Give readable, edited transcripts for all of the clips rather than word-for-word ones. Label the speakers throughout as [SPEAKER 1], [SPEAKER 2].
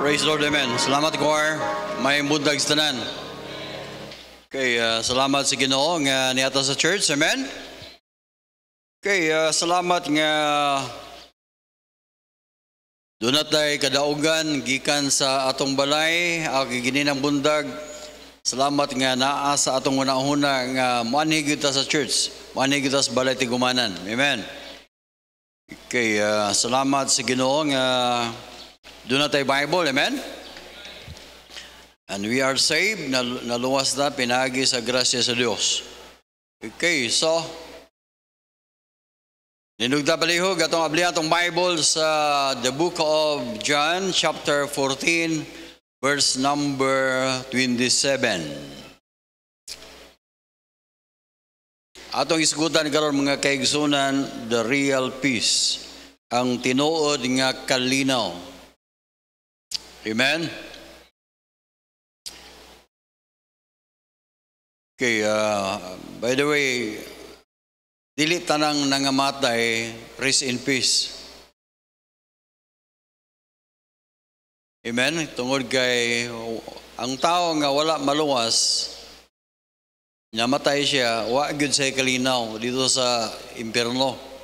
[SPEAKER 1] Praise the Lord, amen. Salamat choir, may bundag sa tanan. Okay, salamat sa Ginoo nga niata sa church, amen. Okay, salamat nga doon natay kadaugan gikan sa atong balay, gininang bundag. Salamat nga naa sa atong una-una nga muanhi kita sa church, muanhi kita sa balay tigumanan, amen. Okay, salamat sa Ginoo nga doon na tayo Bible, amen? And we are saved, naluwas na, pinagi sa grasya sa Diyos. Okay, so, ninugda palihog atong abli atong Bible sa the book of John, chapter 14, verse number 27. Atong isgutan karon mga kaigsunan, the real peace, ang tinuod nga kalinaw. Amen? Okay, by the way, dili tanang nangamatay, rest in peace. Amen? Tungod kay ang tao nga wala maluwas, namatay siya, wa gyud sa kalinaw dito sa impierno.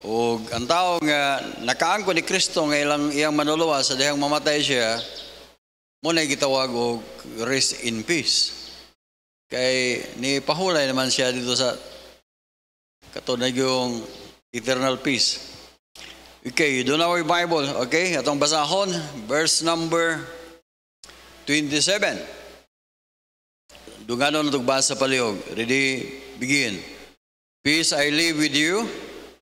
[SPEAKER 1] O ang tao nga nakaangko ni Kristo nga iyang manuluwas sa dihang mamatay siya, muna gitawag og rest in peace. Kay ni pahulay naman siya dito sa katunay yung eternal peace. Okay, doon na yung Bible. Okay, atong basahon, verse number 27. Dunganon itong basa palihog. Ready? Begin. Peace I leave with you.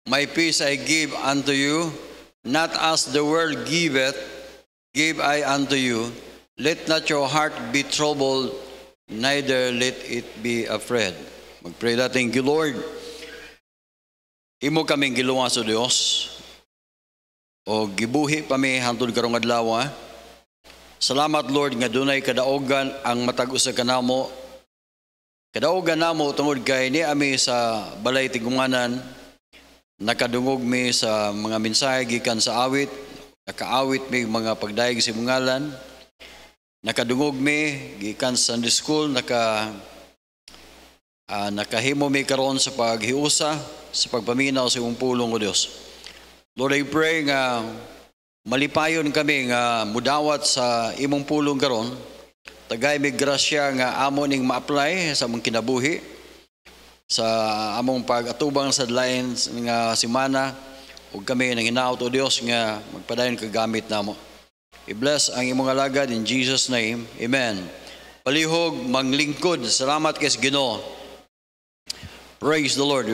[SPEAKER 1] My peace I give unto you, not as the world giveth, give I unto you. Let not your heart be troubled, neither let it be afraid. Mag-pray natin, thank you Lord. Imo kaming gilunga sa Dios, o gibuhi pa mi hantod karong adlaw. Salamat Lord nga dunay kadaugan ang matag usa kanamo. Kadaugan namo tungod kay ni ami sa balay tigumanan. Nakadungog mi sa mga mensahe gikan sa awit, nakaawit mi mga pagdayeg sa mungalan, nakadungog mi gikan sa Sunday school, nakahimo mi karon sa paghiusa, sa pagpaminaw sa imong pulong o Dios. Lord, I pray nga malipayon kami nga mudawat sa imong pulong karon, tagay mi grasya nga amo ning ma-apply sa among kinabuhi, sa among pag-atubang sa lain nga simana, ug kami nang hinaot o Dios nga magpadayon kagamit namo. I-bless ang imong alagad in Jesus name. Amen. Palihog manglingkod. Salamat kay Ginoo. Praise the Lord.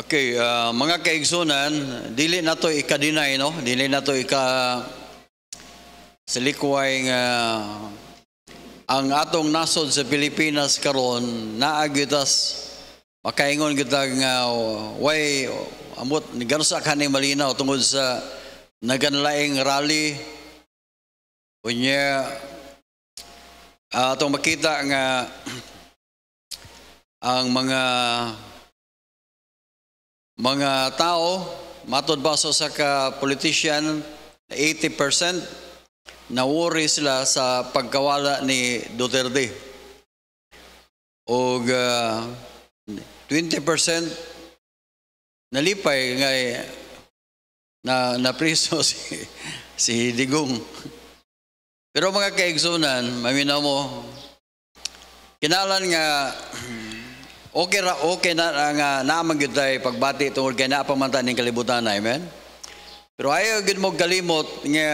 [SPEAKER 1] Okay, mga kaigsunan, dili nato ika-deny, no? Dili nato silikway nga ang atong nasod sa Pilipinas karon naagitas makaingon kita nga way amot ganusa kaning malinaw tungod sa naganlaing rally unya atong makita nga ang mga tao matod ba sa ka politician 80% na-worry sila sa pagkawala ni Duterte. O 20% nalipay na priso si Digong. Pero mga kaigsunan, maminaw mo, kinalan nga okay na nga naamang yun tayo pagbati tungkol kay naapamanta ng kalibutan na, amen? Pero ayaw yun mo kalimot nga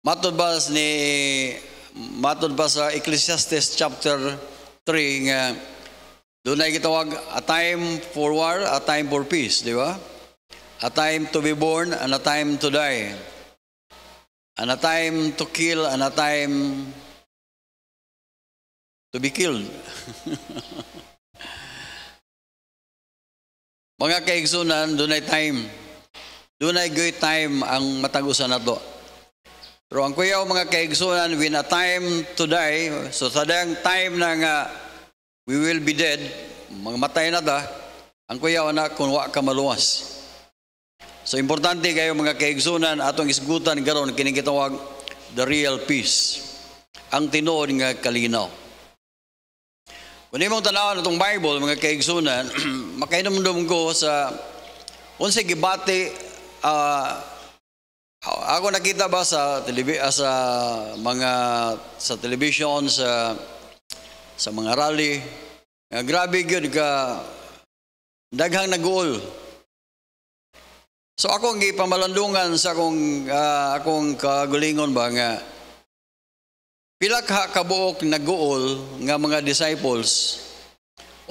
[SPEAKER 1] matod ba sa Ecclesiastes chapter 3 nga doon ay gitawag a time for war, a time for peace, di ba? A time to be born and a time to die. And a time to kill and a time to be killed. Mga kaigsunan, doon ay time. Doon ay good time ang matagusan na to. Pero ang kuyaw mga kaigsunan, when a time to die, so sadang time na nga we will be dead, mga matay na da, Ang kuyaw na kung wa ka maluwas. So importante kayo mga kaigsunan atong isgutan karon kini gitawag the real peace. Ang tinuod nga kalinaw. Kung imong tanawon atong Bible mga kaigsunan, makainomdom ko sa unsay gibati ako nakita ba sa television sa mga rally nga grabe gyud ka daghang nag-uol. So ako ang gipamalandungan sa akong kagulingon ba nga pila ka kabuok nag-uol nga mga disciples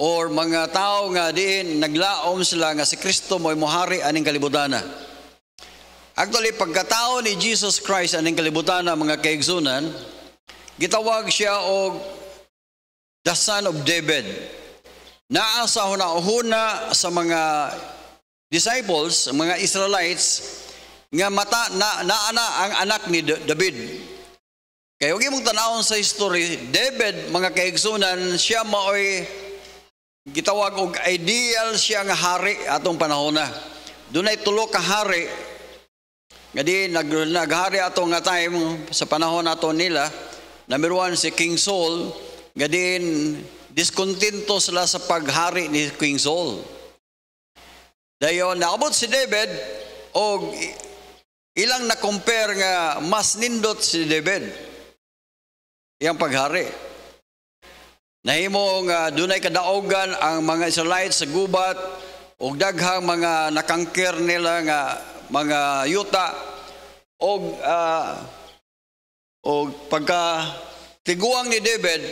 [SPEAKER 1] or mga tao nga diin naglaom sila nga si Kristo mo'y mohari aning kalibutana. Actually, pagkatao ni Jesus Christ aning kalibutana mga kaigsunan, gitawag siya og the Son of David. Naa sa hunahuna sa mga disciples, mga Israelites, nga naana ang anak ni David. Kaya huwag mong tanawon sa history, David, mga kaigsunan, siya maoy gitawag og ideal siya nga hari atong panahon na. Dunay tulo ka hari nga di naghari ato nga time sa panahon nato nila. Number 1 si King Saul, nga din diskontento sila sa paghari ni King Saul. Dayon naabot si David og ilang na-compare nga mas nindot si David iyang paghari. Nahimo nga dunay kadaogan ang mga Israelites sa gubat og daghang mga nakangker nila nga mga yuta og pagka tiguang ni David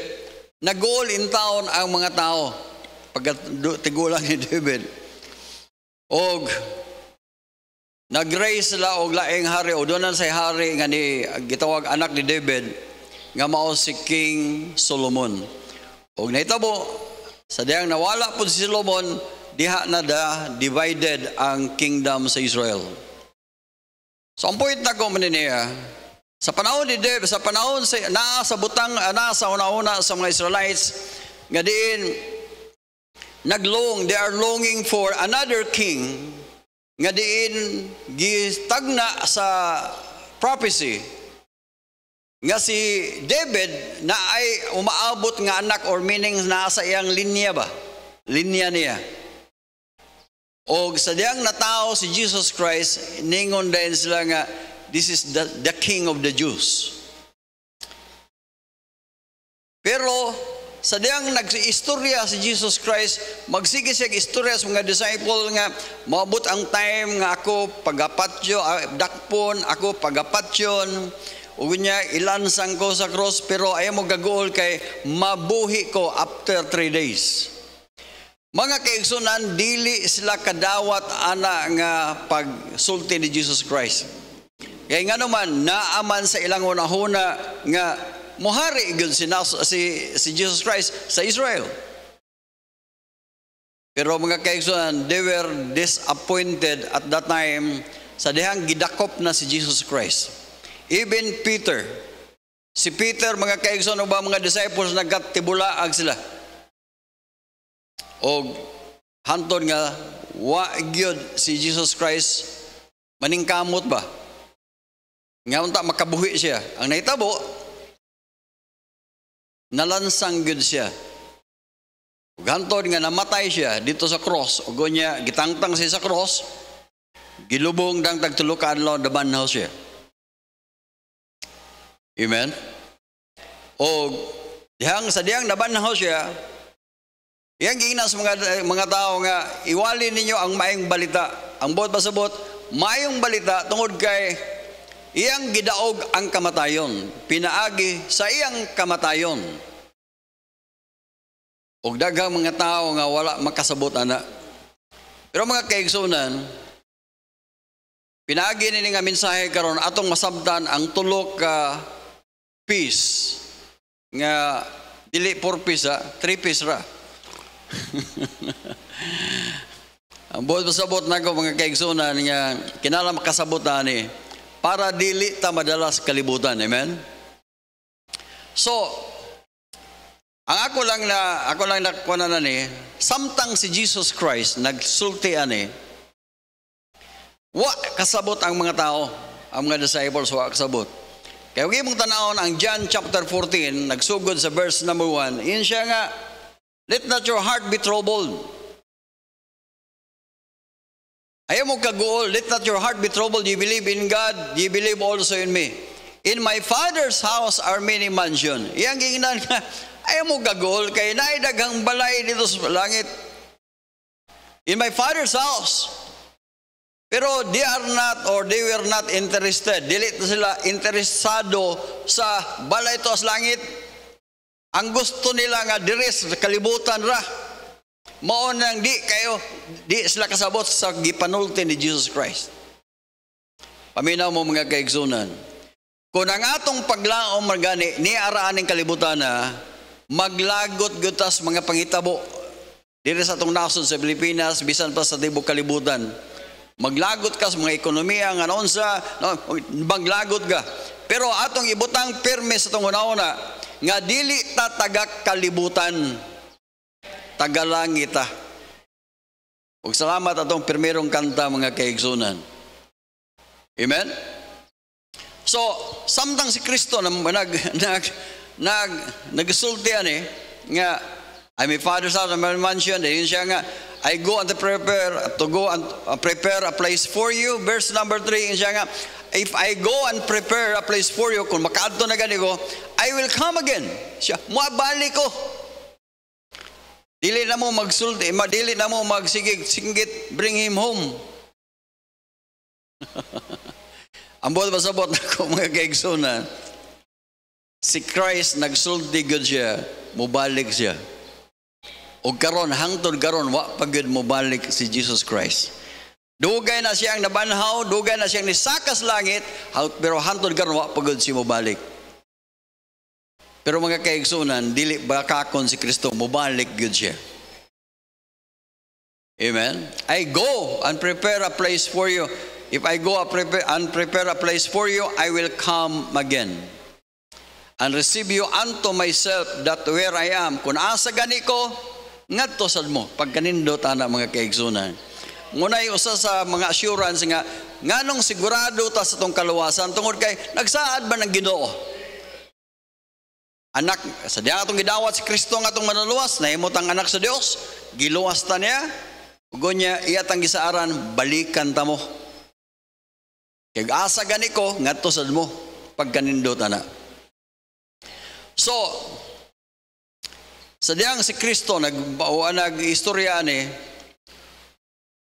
[SPEAKER 1] nag-goal in town ang mga tao pagka tigulang ni David og nag-raise sila og laing hari o doon say hari nga ni gitawag anak ni David nga mao si King Solomon. Og nahitabo sa diyang nawala po si Solomon, diha na divided ang kingdom sa Israel. So ang point na ko niya, sa panahon ni David, sa panahon sa butang sa una-una sa mga Israelites nga diin they are longing for another king nga diin gitagna sa prophecy nga si David na ay umaabot nga anak or meaning nasa iyang linya niya. O sa diyang natao si Jesus Christ, ningon din sila nga, this is the King of the Jews. Pero sa diyang nag-istorya si Jesus Christ, magsige siya istorya sa mga disciple nga, maabot ang time nga ako pagapatyo, dakpon, ako pagapatyon, o niya ilansang ko sa cross, pero ayaw mo gagool kay mabuhi ko after 3 days. Mga kaigsunan, dili sila kadawat ana nga pagsulti ni Jesus Christ. Kaya nga naman, naaman sa ilang hunahuna nga mohari gyud si Jesus Christ sa Israel. Pero mga kaigsunan, they were disappointed at that time sa dihang gidakop na si Jesus Christ. Even Peter. Si Peter, mga kaigsunan ba mga disciples nagkatibulaag sila. O hantod nga wa gyud si Jesus Christ maningkamot ba nga unta makabuhi siya. Ang nahitabo nalansang gyud siya ug hantod nga namatay siya dito sa cross ug unya gitangtang siya sa cross gilubong dang tagtulo ka adlaw dabanhaw siya. Amen. O sa diyang nabanhaw siya, yang gina sa mga tao nga iwali ninyo ang maayong balita. Ang buot pasabot, maayong balita tungod kay iyang gidaog ang kamatayon, pinaagi sa iyang kamatayon. Og daghang mga tao nga wala makasabot ana. Pero mga kaigsunan, pinaagi nini nga mensahe karon atong masabtan ang tulo ka peace nga dili 4 piece 3 piece ra. Ang buot pasabot na ko mga kaigsunan nga kinala makasabot ani para dili ta madalas kalibutan. Amen. So Ang ako lang nakuha na ni, samtang si Jesus Christ nagsulti ani, wa kasabot ang mga tao, ang mga disciples wa kasabot. Kaya huwag mong tanawon ang John chapter 14, nagsugod sa verse number 1, yun siya nga, let not your heart be troubled. Ayaw mo kaguol, let not your heart be troubled. You believe in God, you believe also in me. In my Father's house are many mansions. Iyang gingnan nga, ayaw mo kaguol, kaya naidaghang balay dito sa langit. In my Father's house. Pero they were not interested. Dili sila interesado sa balay to sa langit. Ang gusto nila nga diri sa kalibutan ra. Mao nang di sila kasabot sa gipanulti ni Jesus Christ. Paminaw mo mga kaigsunan. Kung ang atong paglaom magani ni araan ng kalibutan na maglagot gutas mga pangitabo diri sa atong nasod sa Pilipinas bisan pa sa tibok kalibutan. Maglagot ka sa mga ekonomiya nga noon sa maglagot ka. Pero atong ibutang pirme sa atong una-una nga dili ta tagak kalibutan. Tagalangita. Ug salamat atong primerong kanta mga kaigsunan. Amen? So, samtang si Kristo nagsulti ani nga I'm a Father's house, I'm a mansion, yun siya nga I go and prepare a place for you. Verse number 3, yun siya nga if I go and prepare a place for you, kung makaadto na gani ko, I will come again. Siya, muabalik ko. Dili na mo magsulti, dili na mo magsigit, bring him home. Ang buot pasabot na ko mga kaigsunan, si Christ nagsulti gud siya, mubalik siya. O karon hangtod karon wa pagud mubalik si Jesus Christ. Dugay na siyang nabanhaw, dugay na siyang nisakas langit, pero hangtod karon wa pagud si mubalik. Pero mga kaigsunan, dili bakakon si Kristo, mubalik gud siya. Amen? I go and prepare a place for you. If I go and prepare a place for you, I will come again and receive you unto myself, that where I am. Kung asa gani ko, ngadto sad mo. Pagkanindot ana mga kaigsunan. Ngunay usa sa mga assurance nga nganong sigurado ta sa tong kaluwasan tungod kay nagsaad ba ng Ginoo? Anak, sa diya atong gidawat si Kristo nga atong manuluwas, nahimot ang anak sa Dios, giluwas ta niya, ugo niya, iyatang gisaaran, balikan ta mo. Kaya asa gani ko, ngadto sad mo, pagkanindot ana. So, sa diyang si Kristo, nag-istorya ni,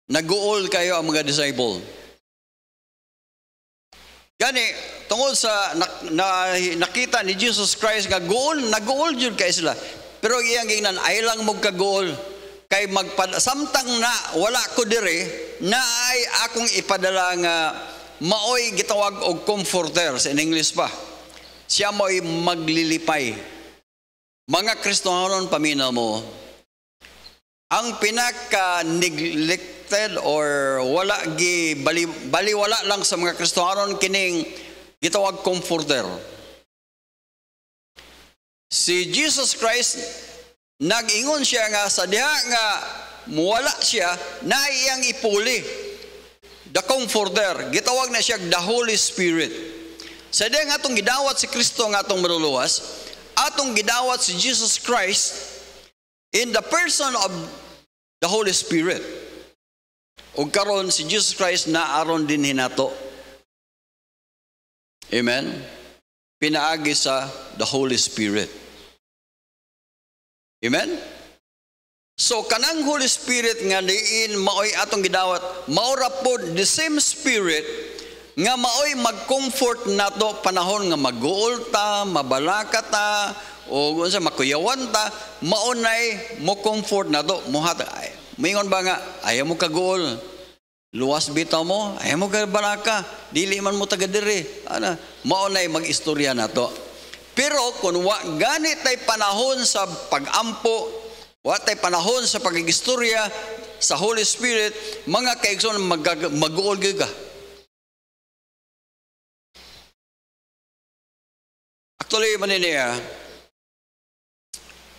[SPEAKER 1] nag-uol kayo ang mga disciple. Gani, tungod sa nakita ni Jesus Christ nga nag-uol jud kay sila. Pero iyang gingnan ay lang mo kaguol kay samtang na wala ko dire na ay akong ipadala nga maoy gitawag og comforter sa English pa. Siya mo'y maglilipay. Mga Kristohanon paminaw mo, ang pinaka-neglected or baliwala lang sa mga Kristohanon kining gitawag comforter. Si Jesus Christ nag-ingon siya nga sa diha nga muwala siya na iyang ipuli. The comforter, gitawag na siya the Holy Spirit. Sa diha nga atong gidawat si Kristo nga atong manuluwas, atong gidawat si Jesus Christ in the person of the Holy Spirit. Ug karon si Jesus Christ naaron din hinato. Amen? Pinaagi sa the Holy Spirit. Amen? So kanang Holy Spirit nga diin maoy atong gidawat, maura pod the same Spirit nga maoy mag-comfort nato panahon nga mag-uol ta, mabalaka ta, o unsa makuyawan ta, maunay mo comfort nato, muhat. Mingon ba nga ayaw mo kaguol, luwas bitaw mo, ayaw mo kabalaka, dili man mo taga diri, ana, maunay mag-istorya nato. Pero kung wa gani tay panahon sa pag-ampo, wa tay panahon sa pag-istorya sa Holy Spirit, mga kaigsoon mag-uol gyud ka. Actually, maniniya,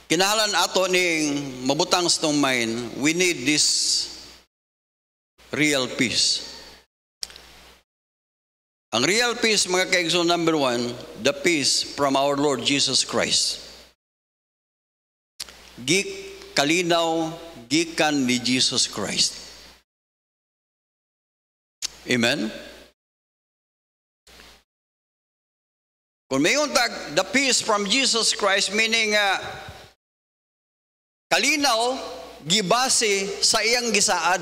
[SPEAKER 1] kinahanglan ato ning mabutang sa tong mind, we need this real peace. Ang real peace, mga kaigsoon, number one, the peace from our Lord Jesus Christ. Kalinaw, gikan ni Jesus Christ. Amen? Kung mayon tag, the peace from Jesus Christ, meaning kalinaw, gibase sa iyang gisaad.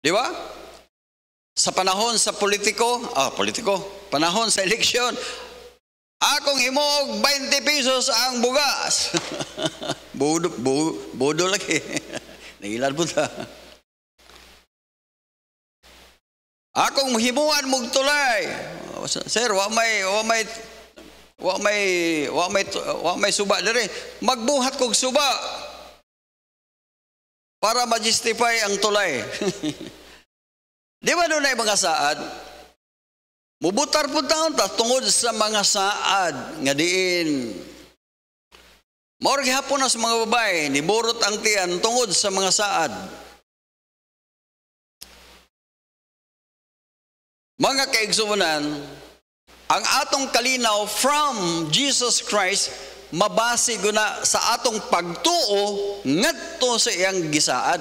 [SPEAKER 1] Di ba? Sa panahon sa politiko, panahon sa eleksyon, akong himog 20 pesos ang bugas. Bodo lagi. Nangilad po ta. Akong himuan mong tulay. Sir, wa may suba diri. Magbuhat kog suba para ma-justify ang tulay. Di ba doon ay mga saad? Mubutar po taon ta tungod sa mga saad nga diin. Maurag hapon na sa mga babae, niburot ang tiyan tungod sa mga saad. Mga kaigsuunan, ang atong kalinaw from Jesus Christ, mabase guna sa atong pagtuo ngadto sa iyang gisaad.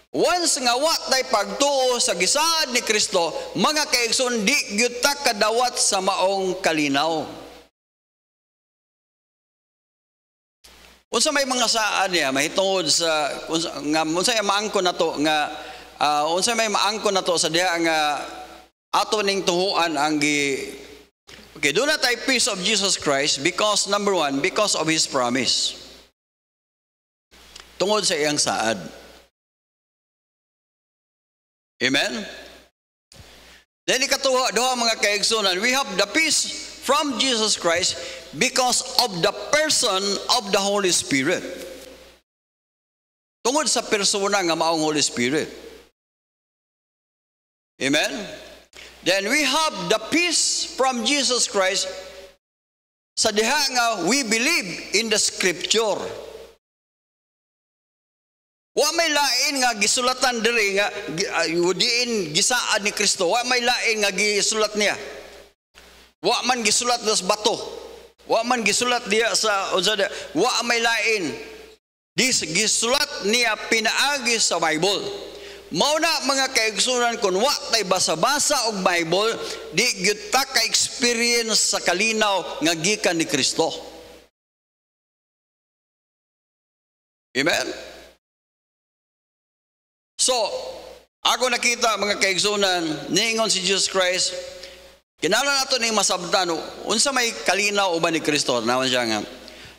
[SPEAKER 1] Once nga wa tay pagtuo sa gisaad ni Kristo, mga kaigsoon, di gyud ta kadawat sa maong kalinaw. Unsa may mga saad niya mahitungod sa unsa maangkon nato nga unsa may maangkon nato sa diha nga ato ning tuhuan ang Okay, do not take peace of Jesus Christ because number one, because of His promise. Tungod sa iyang saad. Amen? Then ikatuha, duha mga kaigsunan, we have the peace from Jesus Christ because of the person of the Holy Spirit. Tungod sa persona nga maong Holy Spirit. Amen? Then we have the peace from Jesus Christ sa diha nga we believe in the Scripture. Wa may lain nga gisulatan diri nga diin gisaad ni Kristo. Wa may lain nga gisulat niya. Wa man gisulat sa bato. Wa man gisulat diya sa wa may lain. Gisulat niya pinaagi sa Bible. Mao na mga kaigsunan kun wa tay basa-basa og Bible, di gyud ta ka experience sa kalinaw nga gikan ni Kristo. Amen. So, ako nakita mga kaigsunan, niingon si Jesus Christ, kinahanglan nato ning masabtan unsa may kalinaw uban ni Kristo. Naman siya nga,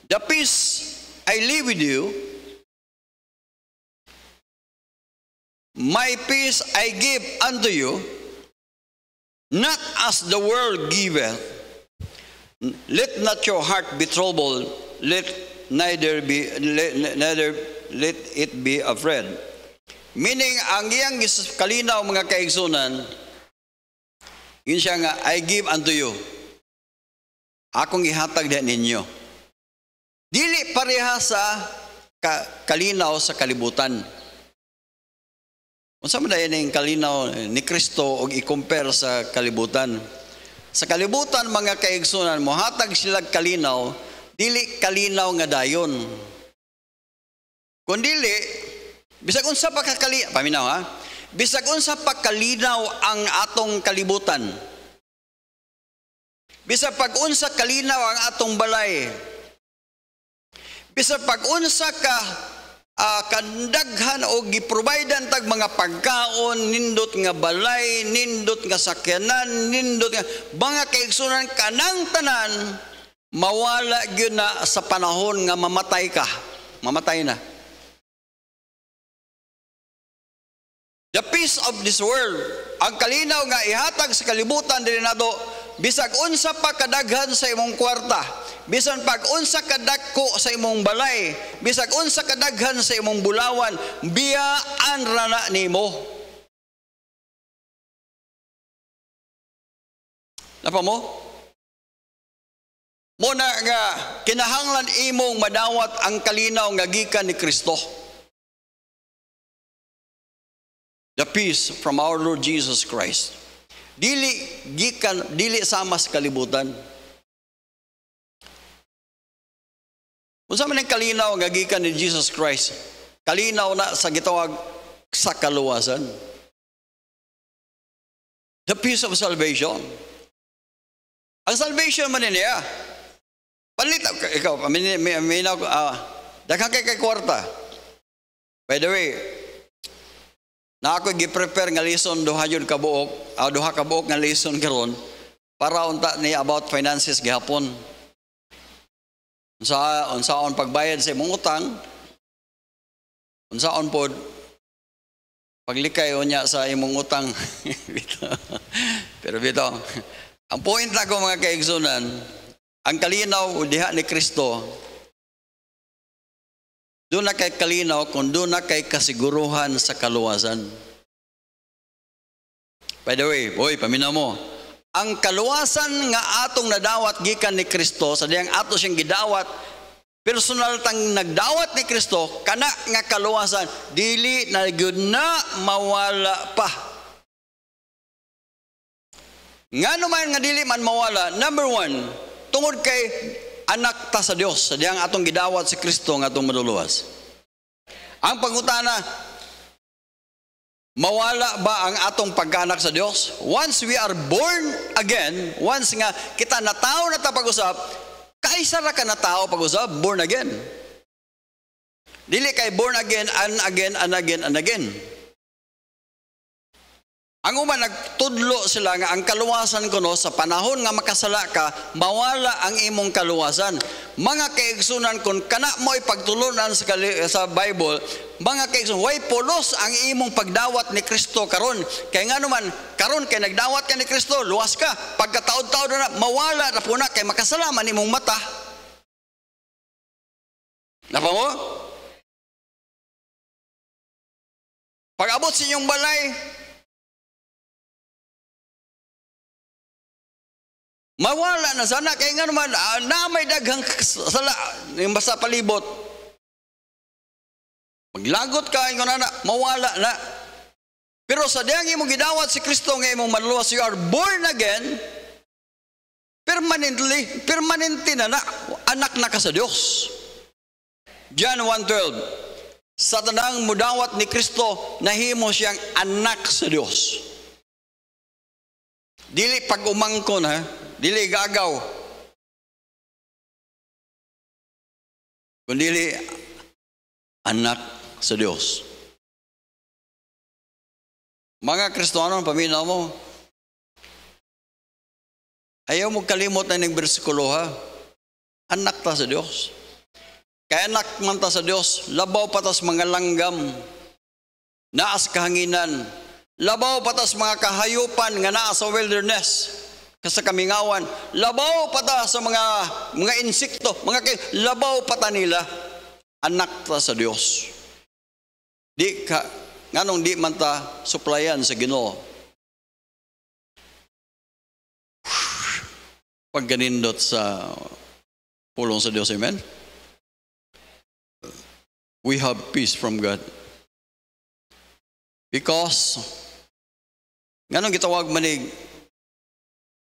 [SPEAKER 1] the peace I leave with you, my peace I give unto you, not as the world giveth. Let not your heart be troubled, let it be afraid. Meaning, ang iyang kalinaw mga kaigsunan, yun siya nga, I give unto you. Akong ihatag din ninyo. Dili pareha sa kalinaw sa kalibutan. Unsa man dayon ang kalinaw ni Kristo og i-compare sa kalibutan. Sa kalibutan mga kaigsunan, mohatag sila kalinaw, dili kalinaw nga dayon. Kun dili bisag unsa pa paminaw ha? Bisag unsa pa kalinaw ang atong kalibutan. Bisag pag-unsa kalinaw ang atong balay. Bisag pag-unsa ka kandaghan o giprovidean tag mga pagkaon, nindot nga balay, nindot nga sakyanan, nindot nga mga kaigsunan kanang tanan, mawala gyud na sa panahon nga mamatay ka. Mamatay na. The peace of this world, ang kalinaw nga ihatag sa kalibutan dili nato, bisag unsa pa kadaghan sa imong kwarta, bisan pag unsa kadagko sa imong balay, bisag unsa kadaghan sa imong bulawan, biyaan ra na nimo. Napa mo? Muna nga kinahanglan imong madawat ang kalinaw nga gikan ni Kristo. The peace from our Lord Jesus Christ. Dili sama sa kalibutan. Unsa man ang kalinaw nga gikan ni Jesus Christ? Kalinaw na sa gitawag sa kaluwasan. The peace of salvation. Ang salvation man niya. Palit ikaw, daghang kay kwarta. By the way, na ako gi-prepare nga lesson duha ka buok nga lesson karon para unta ni about finances gihapon. Unsaon pagbayad sa imong utang, unsaon pod paglikay unya sa imong utang. Pero bitaw, ang point na ko mga kaigsunan, ang kalinaw diha ni Kristo, doon na kay kalinaw kung doon na kay kasiguruhan sa kaluwasan. By the way, paminaw mo, ang kaluwasan nga atong nadawat gikan ni Kristo, sa diyang ato siyang gidawat, personal tang nagdawat ni Kristo, kana nga kaluwasan, dili na gyud na mawala pa. Nga naman nga dili man mawala, number one, tungod kay anak ta sa Dios, sa diyang atong gidawat si Kristo nga atong maduluwas. Ang pangutana, mawala ba ang atong pagkaanak sa Dios? Once we are born again, once nga kita na tao na ta pag-usap, kaisa ra ka na tao pag-usap, born again. Dili kay born again, and again. Ang uman nagtudlo sila nga ang kaluwasan kuno sa panahon nga makasala ka, mawala ang imong kaluwasan. Mga kaigsunan kun kana mo ipagtulunan sa Bible, mga kaigsunan, way pulos ang imong pagdawat ni Kristo karon. Kay nga naman karon kay nagdawat ka ni Kristo, luwas ka. Pagkataod-taod na mawala na puna kay makasala man imong mata. Napa mo? Pag-abot sa inyong balay, mawala na sana kay nga naman na may daghang sala yung basta palibot. Maglagot ka ingon na mawala na. Pero sa diyang imong gidawat si Kristo nga imong manluwas, you are born again permanently na anak na ka sa Dios. John 1:12. Sa tanang mudawat ni Kristo, nahimo siyang anak sa Dios. Dili pag umangkon ha, dili gagaw. Kundi anak sa Dios. Mga Kristiyano, paminaw mo, ayaw mo kalimot na ng bersikulo ha. Anak ta sa Dios. Kaya anak man ta sa Dios, labaw patas mga langgam, naas kahanginan, labaw patas mga kahayupan nga naa sa wilderness, sa kamingawan, labaw pata sa mga insekto, labaw pata nila, anak ta sa Dios. Di ka, nganong di man ta suplayan sa Ginoo. Pagganindot sa pulong sa Dios, amen? We have peace from God. Because, nganong gitawag manig,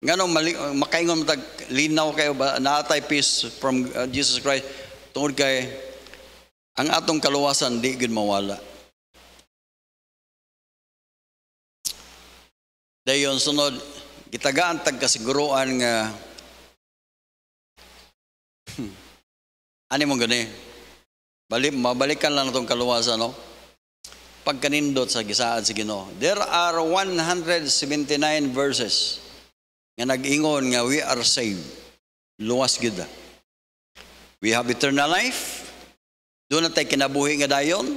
[SPEAKER 1] nganong makaingon matag linaw kayo ba naatay peace from Jesus Christ tungod kay ang atong kaluwasan di gud mawala. Dayon sunod gitagaan tag kasiguruan nga ani mo gani mabalikan lang natong kaluwasan, no? Pagkanindot sa gisaad sa Ginoo. There are 179 verses nga nag-ingon nga we are saved. Luwas gid. We have eternal life. Doon na tayo kinabuhi nga dayon.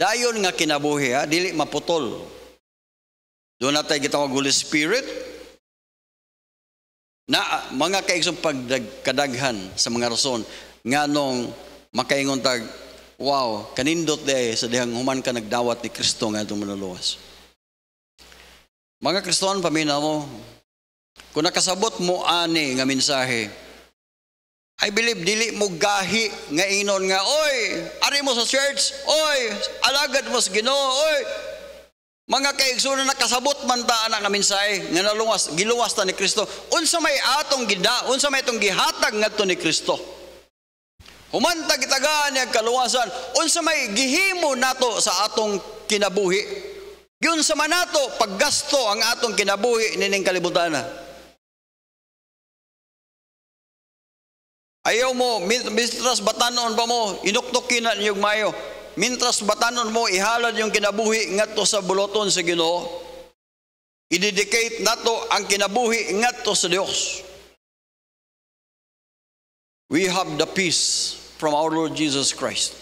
[SPEAKER 1] Dayon nga kinabuhi, ha? Dili maputol. Doon na tayo gitawag Holy Spirit. Na mga kaigsong pagkadaghan sa mga rason nga nung makaingon tag, wow, kanindot sa dihang human ka nagdawat ni Kristo nga itong manuluwas. Mga Kristoan, paminaw mo, kung nakasabot mo ani nga mensahe, I believe dili mo gahi nga inon nga, oy, ari mo sa church, oy, alagad mo sa Ginoo, oy. Mga kaigsunan nakasabot man ta anak na mensahe nga giluwas ta ni Kristo. Unsa may atong gida, unsa may atong gihatag ngadto ni Kristo. Humantag itagaan niya kaluwasan, unsa may gihimo nato sa atong kinabuhi. Yun sa manato paggasto ang atong kinabuhi nining kalibutan. Ayaw mo, mintras batanon pa mo, inuktukin na niyog mayo. Mintras batanon mo, ihalad yung kinabuhi ngadto sa buloton sa Ginoo. I-dedicate nato ang kinabuhi ngadto sa Dios. We have the peace from our Lord Jesus Christ.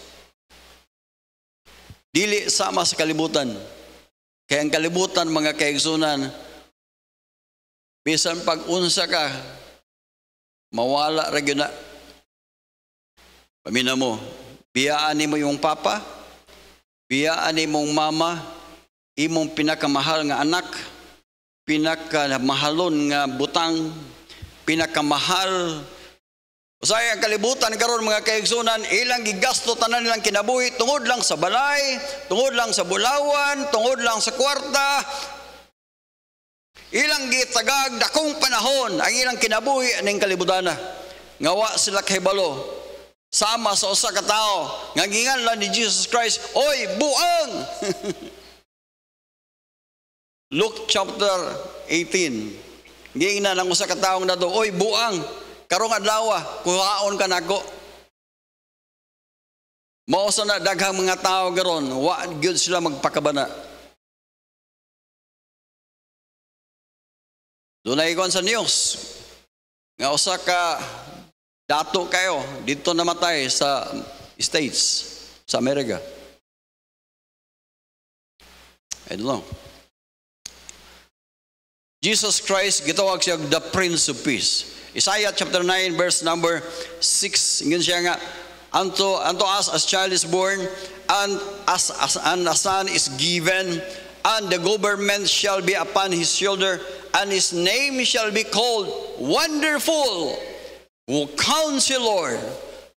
[SPEAKER 1] Dili sama sa kalibutan. Kaya ang kalibutan, mga kaigsunan, bisan pag-unsa ka, mawala ra gyud na. Pamina mo, biyaan mo yung papa, biyaan mong mama, imong pinakamahal nga anak, pinakamahalon nga butang, pinakamahal. Usay ang kalibutan karon mga kaigsunan, ilang gigasto tanan nilang kinabuhi tungod lang sa balay, tungod lang sa bulawan, tungod lang sa kwarta. Ilang gitagag dakong panahon ang ilang kinabuhi aning kalibutan. Ngawa sila kahibalo. Sama sa usa ka tawo nga ginganlan ni Jesus Christ, oy, buang. Luke chapter 18. Gingnan ang usa ka tawo na do, oy, buang. Karong adlaw kuhaon ka nako. Mao sa na daghang mga tawo garon, wa gyud sila magpakabana. Dunay kon sa news nga usa ka dato kayo dito namatay sa States, sa Amerika. I don't know. Jesus Christ gitawag siya the Prince of Peace. Isaiah chapter 9 verse number 6, ingin siya nga, unto us as child is born, and as a son is given, and the government shall be upon his shoulder, and his name shall be called Wonderful, Counselor,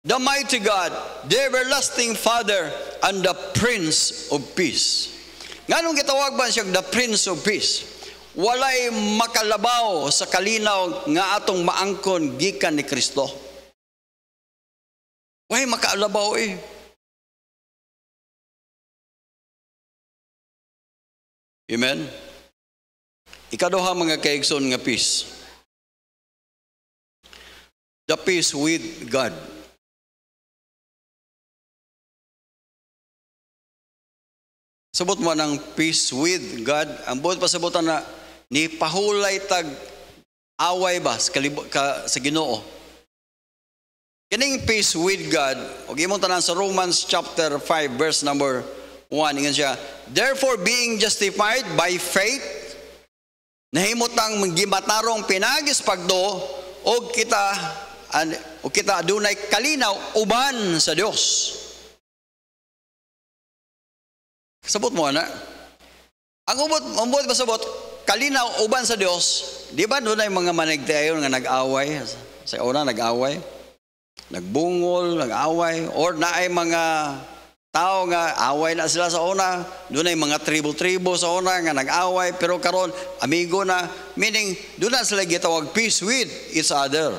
[SPEAKER 1] the Mighty God, the Everlasting Father, and the Prince of Peace. Nganong gitawag ba siya the Prince of Peace? Walay makalabaw sa kalinaw nga atong maangkon gikan ni Kristo. Walay makalabaw eh. Amen? Ikaduha mga kaigsoon nga peace. The peace with God. Sabot mo ng peace with God. Ang buot pasabotan na ni pahulay tag away ba sa Ginoo. Kining peace with God, og imong tanan sa Romans chapter 5 verse number 1, ingon siya, therefore being justified by faith, nahimutang gimatarong pinagis pagdo, og kita adunay kalinaw uban sa Dios. Sabot mo na. Ang umot pasabot kalinaw uban sa Dios. Di ba doon ay mga manigtayon nga nag-away? Sa una nag-away, nagbungol, nag-away, or na ay mga tao nga away na sila sa una. Doon ay mga tribo-tribo sa una nga nag-away, pero karon amigo na, meaning doon na sila gitawag peace with each other.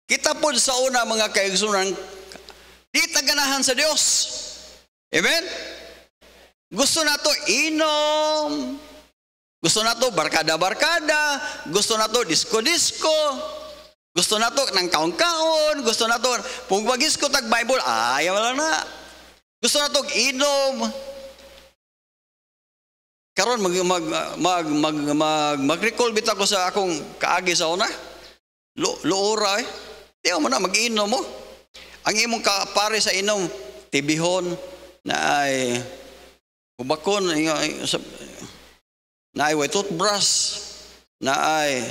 [SPEAKER 1] Kita po sa una mga kaigsunan, di taganahan sa Dios. Amen? Gusto na to inom, gusto na to barkada-barkada, gusto na to disco-disco, gusto na to ng kaon-kaon, gusto na to kung magis ko tag Bible, ayaw lang na. Gusto na to inom. Karon mag-recall bitaw ko sa akong kaagi sa una. Luora eh. Di mo na mag-inom mo. Ang imong kapare sa inom, tibihon na ay ubakon, na ay way toothbrush, na ay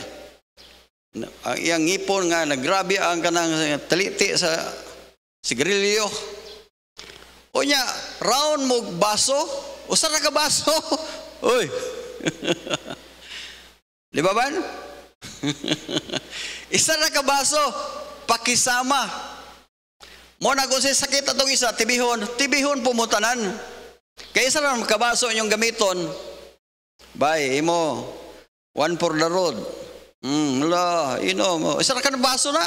[SPEAKER 1] ang iyang ngipon nga nagrabe ang kanang taliti sa sigarilyo. O niya, round mo baso, usa na ka baso. Uy. Di ba ban? Isa na ka baso, pakisama. Mo na kung sakit atong isa, tibihon pumutanan. Kaya isa na kabaso inyong gamiton, bay, imo, one for the road. Isa na ka na baso na.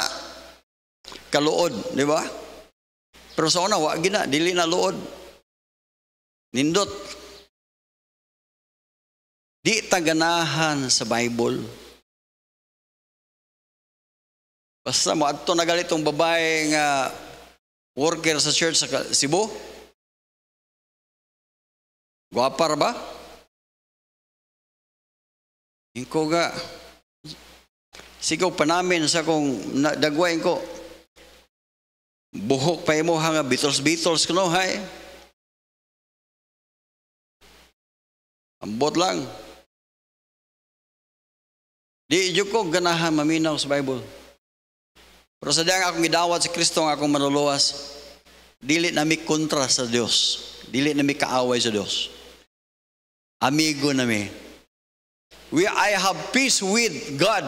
[SPEAKER 1] Kaluod, di ba? Pero sa una, wag na, dili na luod. Nindot. Di taganahan sa Bible. Basta mo, ato na galitong babae nga worker sa church sa Cebu. Guwapar ba? Ingko ga. Sigaw pa namin sa kong dagwain ko. Buhok pa mo nga Beatles kuno hay. Ambot lang. Di jud ko ganahan maminaw sa Bible. Pero sa diyang akong gidawat sa Kristo nga akong manuluwas, dili na mi kontra sa Dios. Dili na mi kaaway sa Dios. Amigo na mi. I have peace with God.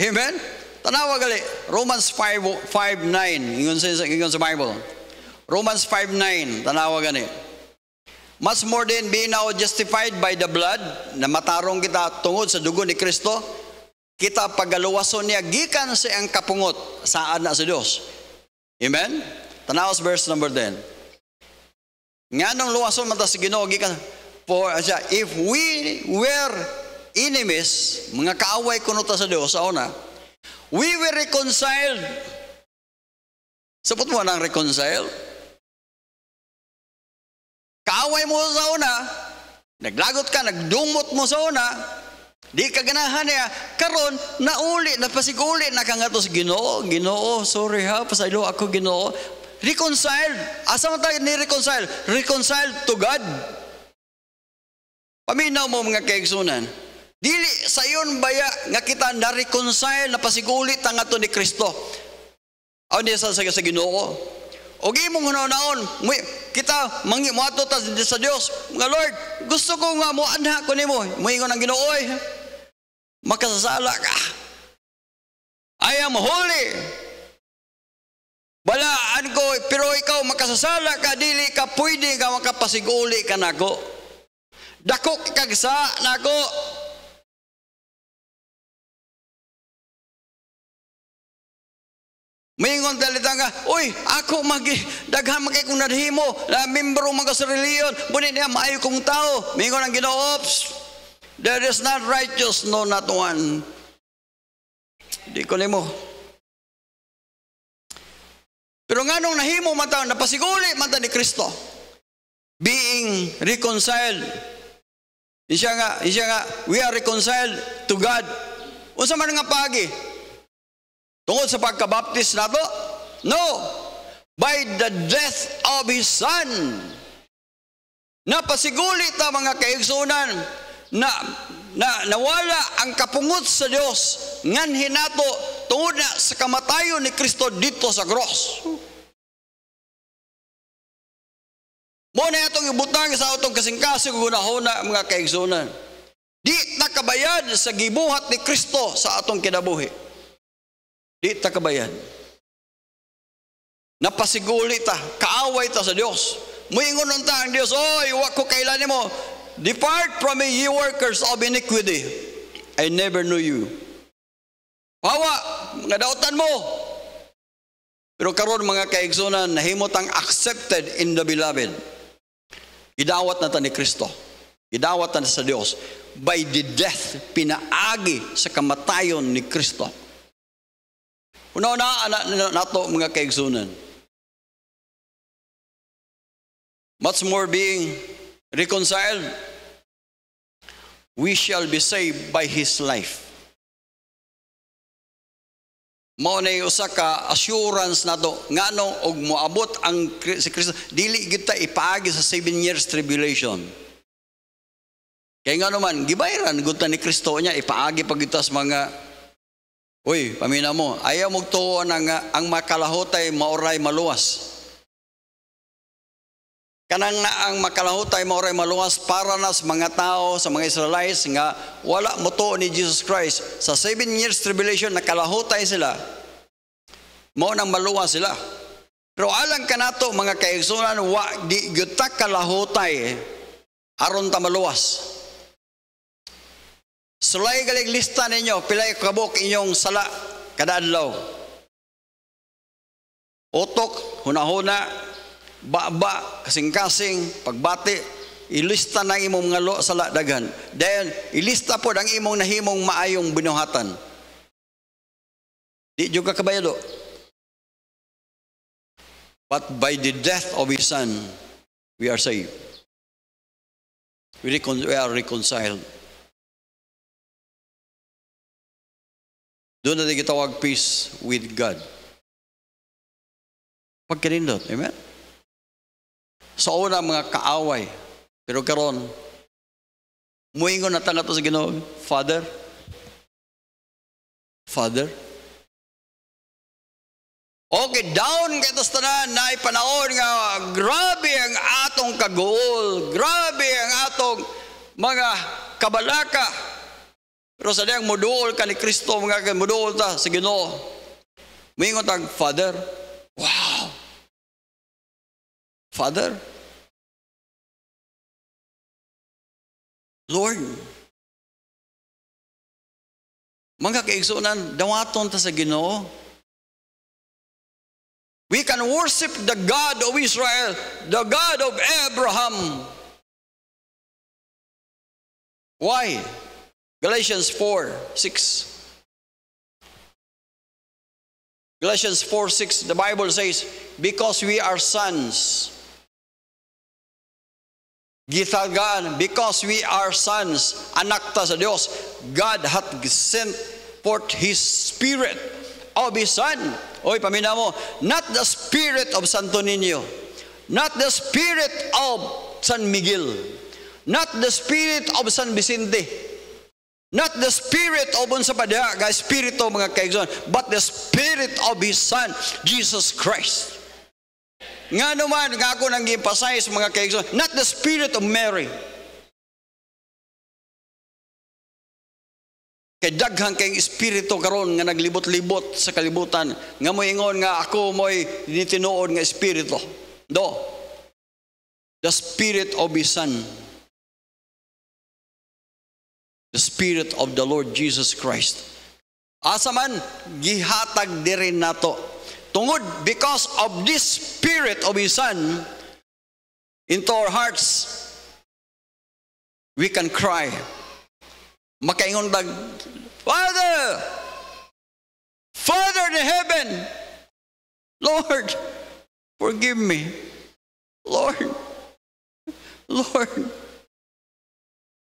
[SPEAKER 1] Amen? Tanawa gali, Romans 5:9, ingon sa Bible. Romans 5:9, tanawa gani. Much more than being now justified by the blood, na matarong kita tungod sa dugo ni Kristo, kita pagaluwason niya gikan sa ang kapungot saan na sa Dios. Amen? Tanawa sa verse number 10. Nganong luwason man ta sa Ginoo gikan for if we were enemies, mga kaaway kuno ta sa Dios sa una, we were reconciled. Sapot mo nang reconcile? Kaaway mo sa una, naglagot ka, nagdumot mo sa una, di ka ganahan niya, karon napasiguli na ka nga to sa Ginoo. Ginoo, sorry ha, pasaylo ako Ginoo. Reconciled. Asa man tayo ni reconcile? Reconciled to God. Paminaw mo mga kaigsunan. Dili sayon baya nga kita na-reconcile, napasigulit ang ato ni Kristo. Aw niya sa Ginoo. O imong hunaon, kita moadto ta sa Dios. Nga Lord, gusto ko nga mo anha ko nimo. Moingon ang Ginoo, makasasala ka. I am holy. Balaan ko, pero ikaw makasasala ka, dili ka pwede ka makapasiguli ka nako. Dako kagsa nako. Mingon talita nga, uy, ako daghan magay kong nadhimo, na membro mga sa reliyon, bunit niya, maayo kong tao. Mingon ang Ginoo, there is not righteous, no, not one. Di ko nimo. Pero nga nung nahimo man tayo, napasiguli man tayo ni Kristo, being reconciled. Isya nga, we are reconciled to God. Unsa man nga pagi? Tungod sa pagkabaptis nato? No. By the death of His Son. Napasiguli ta mga kaigsunan na nawala ang kapungot sa Dios nganhin nato tungod na sa kamatayon ni Kristo dito sa cross. Mo na itong ibutang sa atong kasingkasing gunahuna mga kaigsunan. Di nakabayad sa gibuhat ni Kristo sa atong kinabuhi. Di ta kabayan. Napasiguli ta, kaaway ta sa Dios. Muingon unta ang Dios, oy, wa ko kailan nimo. Depart from me, ye workers of iniquity. I never knew you. Hawa, mga dautan mo. Pero karon mga kaigsunan, nahimot ang accepted in the beloved. Idawat na ta ni Kristo. Idawat na sa Dios. By the death, pinaagi sa kamatayon ni Kristo. Una-una nato mga kaigsunan. Much more being reconciled, we shall be saved by His life. Mao na usa ka assurance nato ngano og moabot ang si Kristo, dili kita ipaagi sa 7 years tribulation. Kay ngano man gibayran gud ta ni Kristo niya ipaagi pagitas mga uy, pamina mo, ayaw magtuon ang makalahotay, mauray, maluwas. Kanang na ang makalahutay mo ray maluwas para na sa mga tao, sa mga Israelites nga wala mo to ni Jesus Christ. Sa 7 years tribulation nakalahutay sila. Mao nang maluwas sila. Pero alang kanato mga kaigsunan wa di gyud ta kalahutay aron ta maluwas. Sulay galing lista ninyo pilay kabuk inyong sala kada adlaw. Utok, hunahuna, ba, kasing-kasing, pagbati, ilista na imong mga sala daghan. Dahil ilista po ang imong nahimong maayong binuhatan. Di juga kabayado. But by the death of His Son, we are saved. We are reconciled. Doon natin gitawag peace with God. Pagkanindot, amen? Sa una mga kaaway, pero karon muingon na tanga to sa Ginoo, Father. Okay, down kay tos tanan na ipanahon nga grabe ang atong kagool, grabe ang atong mga kabalaka. Pero sa diyang moduol ka ni Kristo, mga moduol ta sa Ginoo. Muingon tag Father. Wow. Father, Lord, mga kaigsunan, dawaton ta sa Ginoo. We can worship the God of Israel, the God of Abraham. Why? Galatians 4:6. Galatians 4:6, the Bible says, because we are sons. Gitagaan, because we are sons, anak ta sa Dios, God hath sent forth His Spirit of His Son. Oy, paminaw mo, not the spirit of Santo Niño, not the spirit of San Miguel, not the spirit of San Vicente, not the spirit of unsa pa diha ga espiritu mga kaigsoon, but the spirit of His Son, Jesus Christ. Nga naman, nga ako nang i-emphasize mga kaigsoon, not the spirit of Mary. Kay daghang kayong espiritu karon nga naglibot-libot sa kalibutan, nga moingon nga ako mo'y nitinuod nga espiritu. Do. The spirit of His Son. The Spirit of the Lord Jesus Christ. Asa man, gihatag diri nato. Tungod, because of this Spirit of His Son, into our hearts, we can cry. Makaingon dag, Father! Father in heaven! Lord, forgive me. Lord,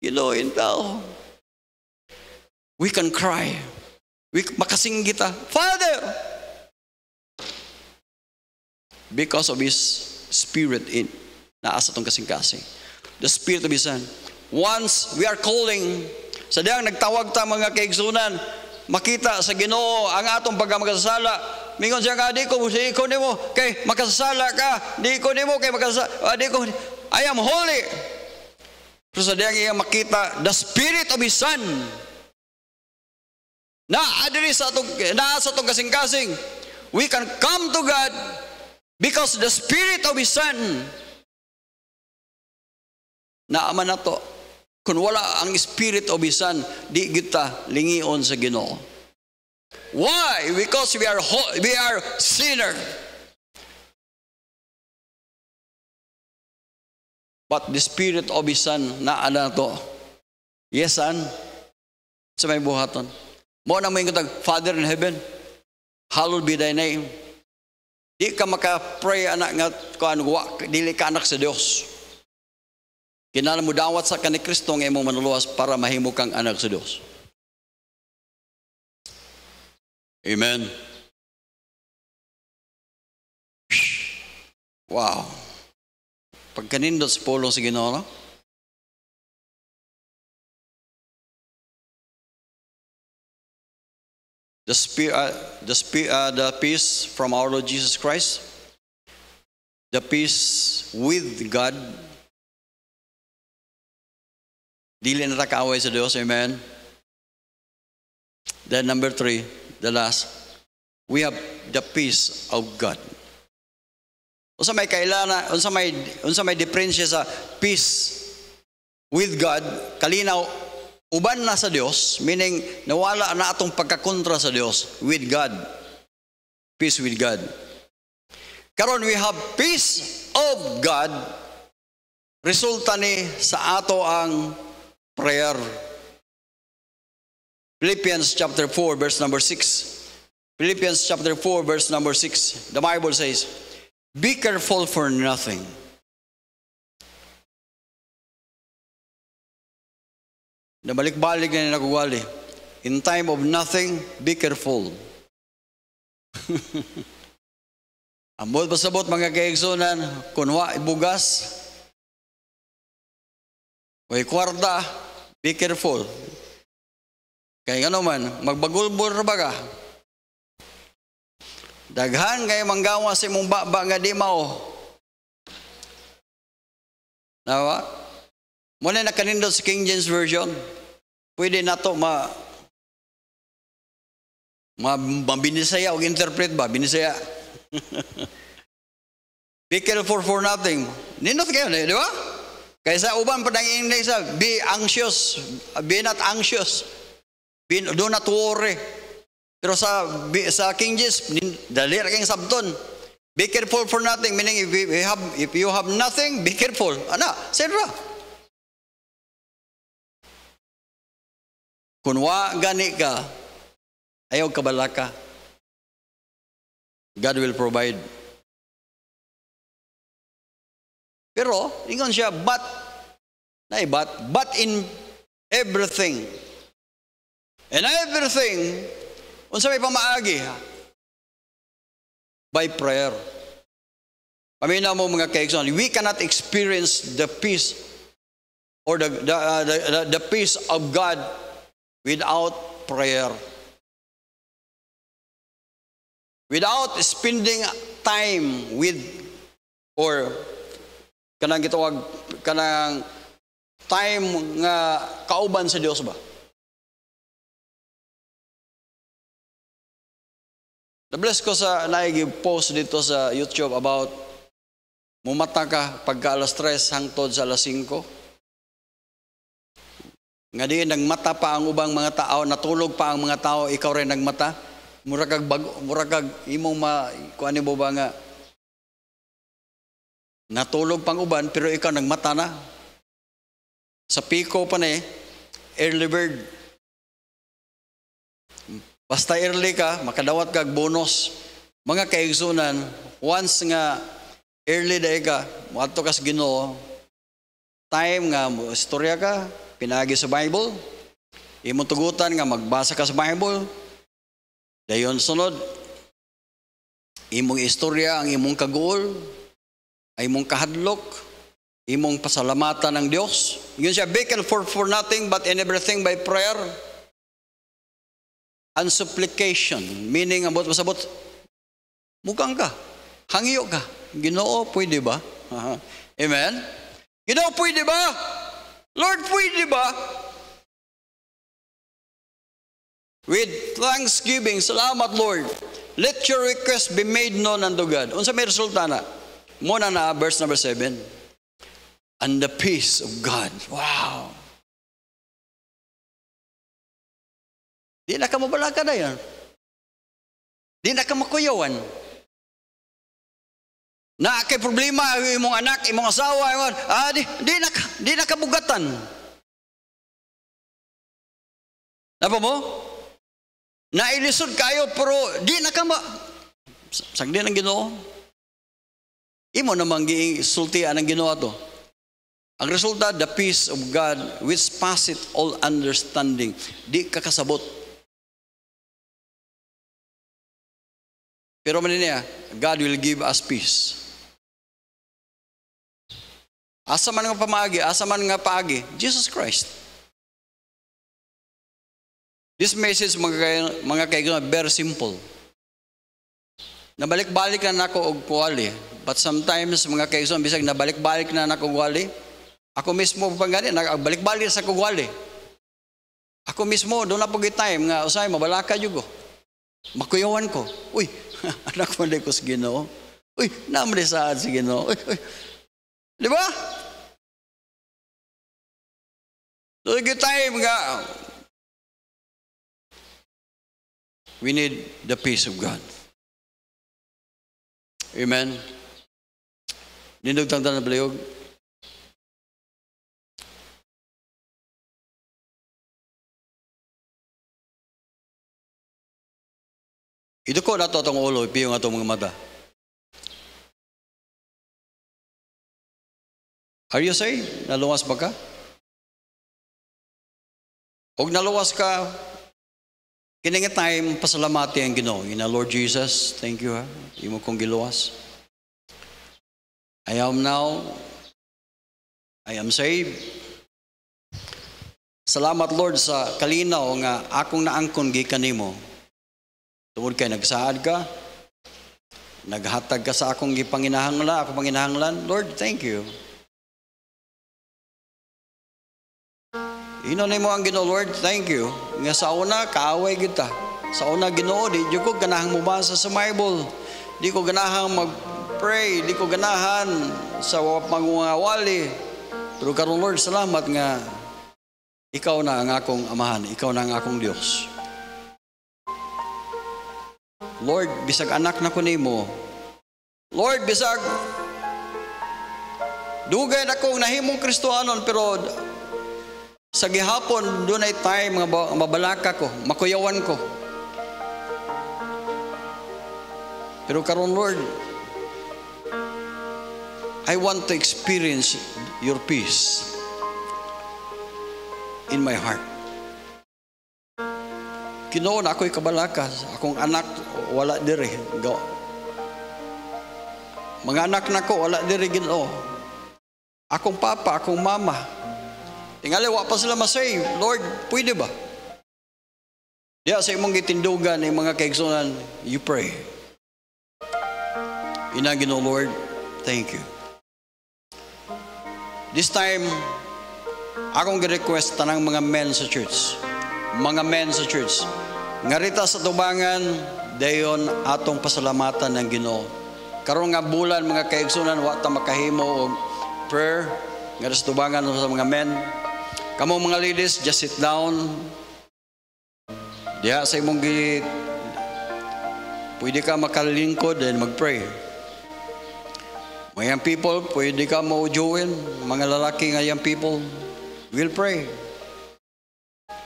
[SPEAKER 1] Giloin tao. We can cry. Makasinggit ta, Father! Because of His Spirit in naasa tong kasing-kasing. The Spirit of His Son. Once we are calling, sa diyang nagtawag ta mga kaigsunan, makita sa Ginoo ang atong pagkamakasasala. Mingon siya ka, di ko nimo kay makasasala ka. Di ko nimo kay makasasala. I am holy. Pero sa diyang iyang makita, the Spirit of His Son, na-adiri sa atong kasing-kasing, we can come to God because the Spirit of His Son, naaman na to. Kung wala ang Spirit of His Son, di kita lingion sa Ginoo. Why? Because we are sinner. But the Spirit of His Son, naana to. Yes, Son. Sa may buhaton. Mo na may kutag, Father in heaven, hallowed be thy name. Di ka maka-pray anak nga dili ka anak sa Dios. Kinahanglan mo dawat sa kanhi Kristo nga imong manuluwas para mahimo kang anak sa Dios. Amen. Wow. Pagkanindot sa pulong sa Ginoo, no? The peace from our Lord Jesus Christ, the peace with God. Dili na kaaway sa Diyos, amen? Then number 3, the last, we have the peace of God. Unsa may kailangan, unsa may diferensya sa peace with God, kalinaw, uban na sa Diyos, meaning nawala na atong pagkakontra sa Diyos with God. Peace with God. Karon we have peace of God, resulta ni sa ato ang prayer. Philippians chapter 4 verse number 6. Philippians chapter 4 verse number 6. The Bible says, be careful for nothing. Nabalik-balik na nagwali. In time of nothing, be careful. Ambot pasabot mga kaigsunan, kunwa ibugas, way kwarta, be careful. Kaya ano man, magbagulbol ra ba ka? Daghan kay manggawa sa imong baba nga di mao. Nawa? Muna nakanindot sa King James Version. Pwede na to binisaya o interpret ba? Binisaya. Be careful for nothing. Nindot kayo, di ba? Kaysa uban pa ng English, be anxious. Be not anxious. Do not worry. Pero sa King James, dali ra kang sabton. Be careful for nothing, meaning if you have nothing, be careful. Ana, sira. Kung wa gani ka, ayaw kabalaka. God will provide. Pero, ingon siya, but in everything. And everything, unsa may pamaagi, by prayer. Paminaw mo mga kaigsoon, we cannot experience the peace or the peace of God without prayer. Without spending time with, or kanang gitawag, kanang time nga kauban sa Dios ba? Na-bless ko sa post dito sa YouTube about mumata ka pagka alas 3 hangtod sa alas 5. Nga di nagmata pa ang ubang mga tao, natulog pa ang mga tao, ikaw rin nagmata. Murag imong kuan mo ba nga natulog pang uban pero ikaw nagmata na. Sa piko pa na early bird. Basta early ka, makadawat kag bonus. Mga kaigsunan, once nga early day ka, moadto ka sa Ginoo, time nga mo istorya ka, pinagi sa Bible, imong tugutan nga magbasa ka sa Bible. Dayon sunod, imong istorya ang imong kagool, ay imong kahadlok, imong pasalamatan ng Dios. Yun siya, be careful for nothing but in everything by prayer and supplication, meaning abot pasabot, mugang ka, hangyo ka. Ginoo, pwede ba? Amen? Ginoo, pwede ba? Lord, pwede ba? With thanksgiving, salamat Lord, let your request be made known unto God. Unsa may resulta na? Muna na, verse number 7. And the peace of God. Wow! Di na ka mabalaga na yan. Di na ka makuyawan. Na kay problema, imong anak, imong asawa, di na ka bugatan. Napa mo? Nailisod kayo, pero di na ka sagdi ng Ginoo. Imo namang gisultian ng Ginoo to. Ang resulta, the peace of God which passeth all understanding. Di ka kasabot. Pero manin niya, God will give us peace. Asa man nga pamaagi, asa man nga paagi, Jesus Christ. This message, mga kaibigan, very simple. Nabalik-balik na ako og kuwali, But sometimes, mga kaigsoon, bisag nabalik-balik na nakugwali. Ako mismo pang gani, nagbalik-balik sa kugwali. Ako mismo, doon na po time nga, usay, mabalaka yugo. Makuyawan ko. Uy, anak mo ko sa Ginoo. Uy, namali saan si Ginoo. Uy. Di ba? Doon time nga, we need the peace of God. Amen. Nindog tangtan na baliyog. Ito ko na ito itong ulo, ipiyong itong mga mata. Are you saved? Naluwas ba ka? Huwag naluwas ka, kininga time, pasalamati ang Ginoo. Ina, Lord Jesus, thank you ha. Imo kong giluwas. I am now, I am saved. Salamat Lord sa kalinaw nga akong naangkon gikan nimo. Tungod kay nagsaad ka, naghatag ka sa akong gipanginahanglan, akong panginahanglan. Lord, thank you. Ino nimo ang Ginoo, Lord, thank you. Nga sa una, kaaway kita. Sa una, Ginoo, di ko ganahang mubasa sa Bible. Di ko ganahang mag-pray. Di ko ganahan sa pangungawali. Pero karon Lord, salamat nga ikaw na ang akong amahan. Ikaw na ang akong Diyos. Lord, bisag anak na ko nimo. Lord, bisag dugay na kong nahimong Kristohanon, pero sa gihapon, doon ay time, mabalaka ko, makuyawan ko. Pero karon Lord, I want to experience your peace in my heart. Kinoon ako'y kabalakas, akong anak wala diri. Mga anak na ko wala diri Ginoo. Akong papa, akong mama. Tingali wa pa sila masave. Lord, pwede ba? Diya sa imong gitindugan ng mga kaigsunan, you pray. Ina Ginoo Lord, thank you. This time, akong gi-request tanang mga men sa church. Mga men sa church. Ngarita sa tubangan, dayon atong pasalamatan ng Ginoo. Karon nga bulan mga kaigsunan, wa ta makahimo og prayer. Nga sa tubangan sa mga men. Kamo mga ladies, just sit down. Diya sa imong pwede ka makalingkod and mag-pray. Mga young people, pwede ka ma-join. Mga lalaki nga young people, will pray.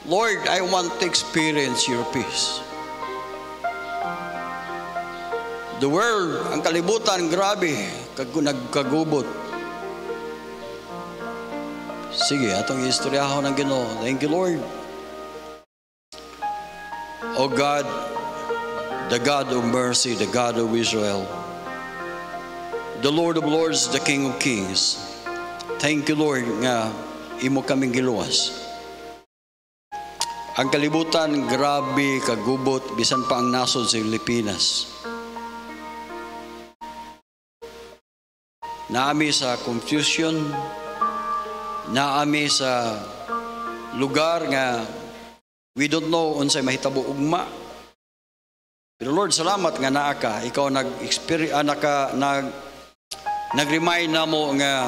[SPEAKER 1] Lord, I want to experience your peace. The world, ang kalibutan, grabe, nagkagubot. Sige, atong istoryahan ng Ginoo. Thank you, Lord. O God, the God of mercy, the God of Israel, the Lord of Lords, the King of Kings. Thank you, Lord, nga imo kaming giluwas. Ang kalibutan, grabe, kagubot, bisan pa ang nasod sa Pilipinas. Naami sa confusion, naami sa lugar nga we don't know unsay mahitabo ugma. Pero Lord, salamat nga naa ka. Ikaw nag-remind na mo nga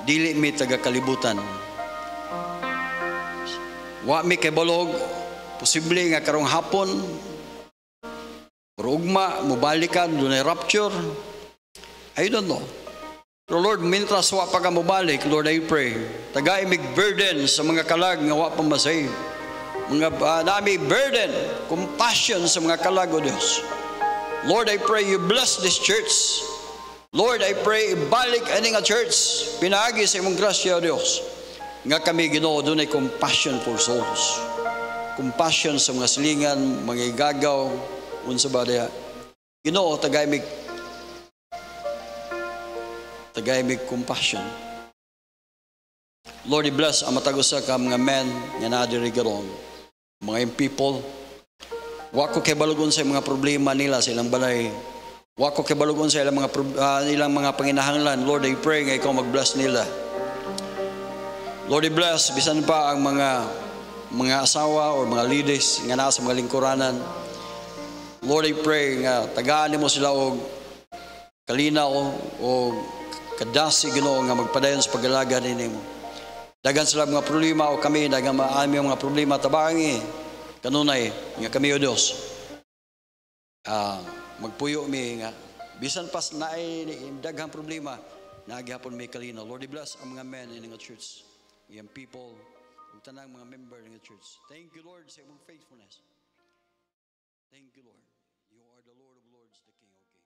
[SPEAKER 1] dili mi taga kalibutan. Wa mi kay balog, posible nga karong hapon, pero ugma, mubalikan, dunay rapture. I don't know. Pero Lord, mintras wa pa ka mubalik, Lord, I pray. Tagay mig burden sa mga kalag nga wa pa masave. Mga nami burden, compassion sa mga kalag, O Diyos. Lord, I pray you bless this church. Lord, I pray ibalik ani nga church. Pinaagi sa imong grasya, O Diyos. Nga kami Ginoo dunay compassion for souls. Compassion sa mga silingan, mga igagaw, unsa ba diha. Ginoo tagay mig compassion. Lord, bless ang matagusa ka mga men nga naa diri garong. Mga young people, wa ko kay balugon sa mga problema nila sa ilang balay. Wa ko kabalugon sa ilang mga panginahanglan. Lord, I pray nga ikaw mag-bless nila. Lord, I bless bisan pa ang mga asawa or mga leaders nga nasa mga lingkuranan. Lord, I pray nga tagaan mo sila og kalinaw o kadasi Ginoo nga magpadayon sa pag-alaga nimo. Dagan sila mga problema o kami dagan maami mga problema tabangi kanunay nga kami o Dios. Magpuyo mi nga bisan pas naay daghang problema nagihapon may kalinaw. Lord, I bless ang mga men in the church. Yung people, ang tanang mga member ng church. Thank you, Lord, sa imong faithfulness. Thank you, Lord. You are the Lord of Lords, the King of Kings.